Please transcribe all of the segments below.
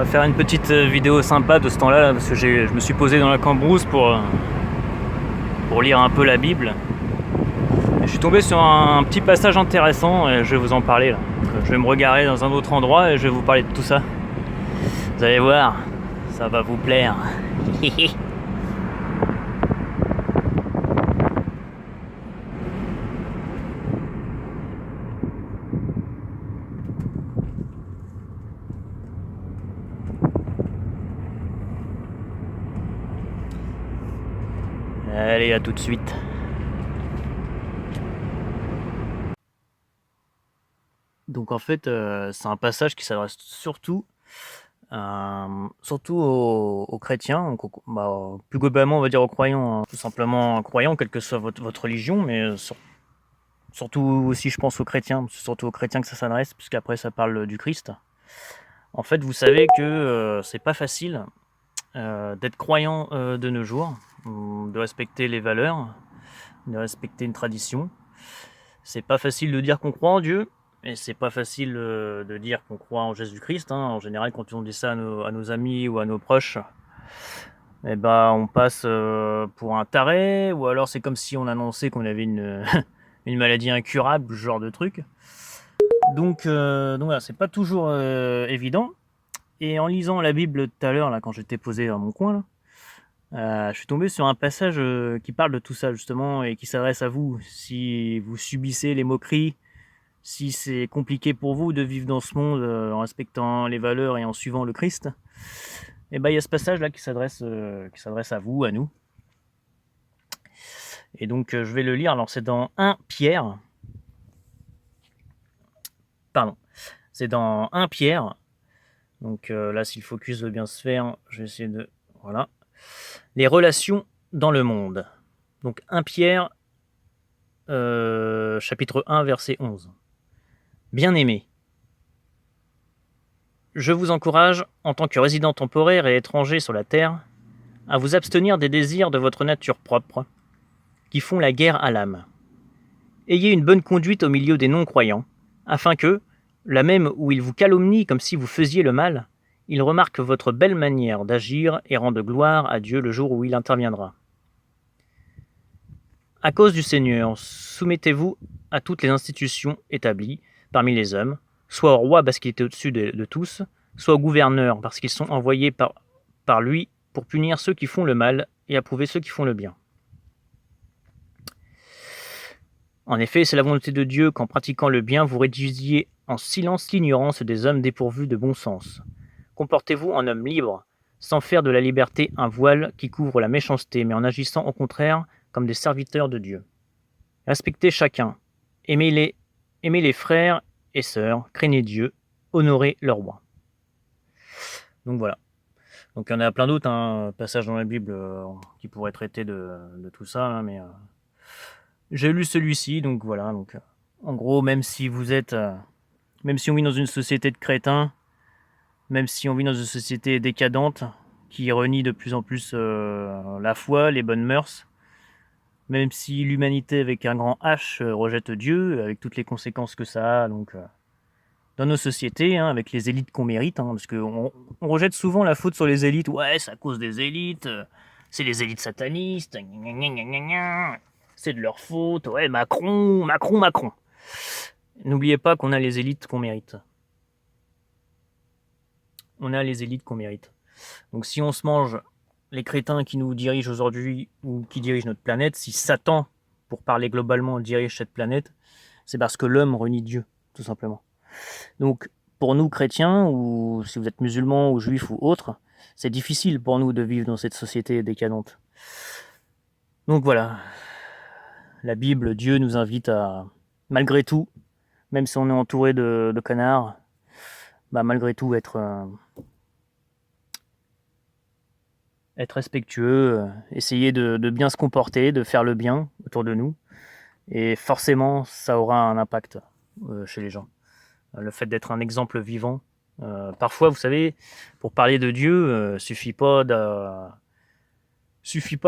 va faire une petite vidéo sympa de ce temps-là là, parce que je me suis posé dans la cambrousse pour lire un peu la Bible. Et je suis tombé sur un petit passage intéressant et je vais vous en parler là. Donc, je vais me regarer dans un autre endroit et je vais vous parler de tout ça. Vous allez voir, ça va vous plaire. Allez, à tout de suite. Donc en fait, c'est un passage qui s'adresse surtout aux chrétiens, donc plus globalement on va dire aux croyants, hein. Tout simplement croyants, quelle que soit votre religion, mais surtout aussi je pense aux chrétiens, c'est surtout aux chrétiens que ça s'adresse, puisqu'après ça parle du Christ. En fait, vous savez que c'est pas facile d'être croyant de nos jours, de respecter les valeurs, de respecter une tradition. C'est pas facile de dire qu'on croit en Dieu, et c'est pas facile de dire qu'on croit en Jésus-Christ, hein. En général, quand on dit ça à nos amis ou à nos proches, eh ben, on passe pour un taré, ou alors c'est comme si on annonçait qu'on avait une, une maladie incurable, ce genre de truc. Donc voilà, c'est pas toujours évident. Et en lisant la Bible tout à l'heure, là, quand j'étais posé dans mon coin, là, je suis tombé sur un passage qui parle de tout ça justement et qui s'adresse à vous. Si vous subissez les moqueries, si c'est compliqué pour vous de vivre dans ce monde en respectant les valeurs et en suivant le Christ, et ben il y a ce passage là qui s'adresse à vous, à nous. Et donc je vais le lire. Alors c'est dans 1 Pierre. Pardon. C'est dans 1 Pierre. Donc là, si le focus veut bien se faire, je vais essayer de... Voilà. Les relations dans le monde. Donc 1 Pierre, chapitre 1, verset 11. Bien-aimés, je vous encourage, en tant que résident temporaire et étranger sur la terre, à vous abstenir des désirs de votre nature propre, qui font la guerre à l'âme. Ayez une bonne conduite au milieu des non-croyants, afin que, là même où ils vous calomnient comme si vous faisiez le mal, ils remarquent votre belle manière d'agir et rendent gloire à Dieu le jour où il interviendra. À cause du Seigneur, soumettez-vous à toutes les institutions établies parmi les hommes, soit au roi parce qu'il est au-dessus de tous, soit aux gouverneurs parce qu'ils sont envoyés par lui pour punir ceux qui font le mal et approuver ceux qui font le bien. En effet, c'est la volonté de Dieu qu'en pratiquant le bien, vous réduisiez en silence l'ignorance des hommes dépourvus de bon sens. Comportez-vous en homme libre, sans faire de la liberté un voile qui couvre la méchanceté, mais en agissant au contraire comme des serviteurs de Dieu. Respectez chacun, aimez les frères et sœurs, craignez Dieu, honorez le roi. Donc voilà. Donc il y en a plein d'autres passages dans la Bible qui pourraient traiter de tout ça, hein, mais j'ai lu celui-ci, donc voilà. Donc en gros, même si on vit dans une société de crétins, même si on vit dans une société décadente qui renie de plus en plus la foi, les bonnes mœurs, même si l'humanité avec un grand H rejette Dieu, avec toutes les conséquences que ça a donc dans nos sociétés, hein, avec les élites qu'on mérite, hein, parce qu'on rejette souvent la faute sur les élites. Ouais, c'est à cause des élites, c'est les élites satanistes, gna gna gna gna gna, c'est de leur faute, ouais, Macron. N'oubliez pas qu'on a les élites qu'on mérite. On a les élites qu'on mérite. Donc si on se mange les crétins qui nous dirigent aujourd'hui ou qui dirigent notre planète, si Satan, pour parler globalement, dirige cette planète, c'est parce que l'homme renie Dieu, tout simplement. Donc pour nous chrétiens, ou si vous êtes musulmans ou juifs ou autres, c'est difficile pour nous de vivre dans cette société décadente. Donc voilà, la Bible, Dieu nous invite à, malgré tout, même si on est entouré de connards, malgré tout être respectueux, essayer de bien se comporter, de faire le bien autour de nous. Et forcément, ça aura un impact chez les gens. Le fait d'être un exemple vivant. Parfois, vous savez, pour parler de Dieu, suffit pas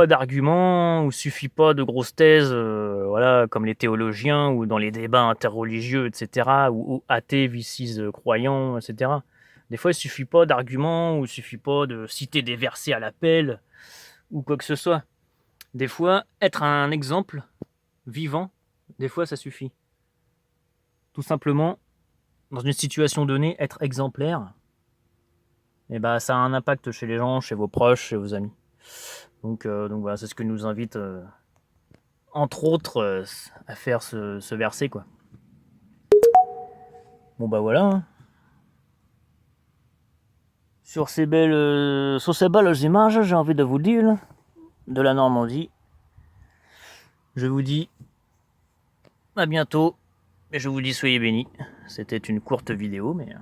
d'arguments ou suffit pas de grosses thèses, voilà, comme les théologiens ou dans les débats interreligieux, etc., ou athées, vicis croyants, etc. Des fois, il suffit pas d'arguments ou il suffit pas de citer des versets à l'appel ou quoi que ce soit. Des fois, être un exemple vivant, des fois, ça suffit. Tout simplement, dans une situation donnée, être exemplaire, et bah, ça a un impact chez les gens, chez vos proches, chez vos amis. Donc voilà, c'est ce que nous invite, entre autres, à faire ce verset, quoi. Bon bah voilà, hein. Sur ces belles images, j'ai envie de vous dire, de la Normandie, je vous dis à bientôt, et je vous dis soyez bénis. C'était une courte vidéo, mais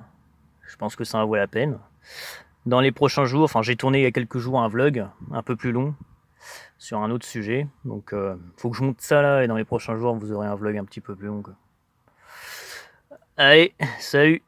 je pense que ça en vaut la peine. Dans les prochains jours, enfin j'ai tourné il y a quelques jours un vlog un peu plus long sur un autre sujet, donc faut que je monte ça là, et dans les prochains jours vous aurez un vlog un petit peu plus long, quoi. Allez, salut!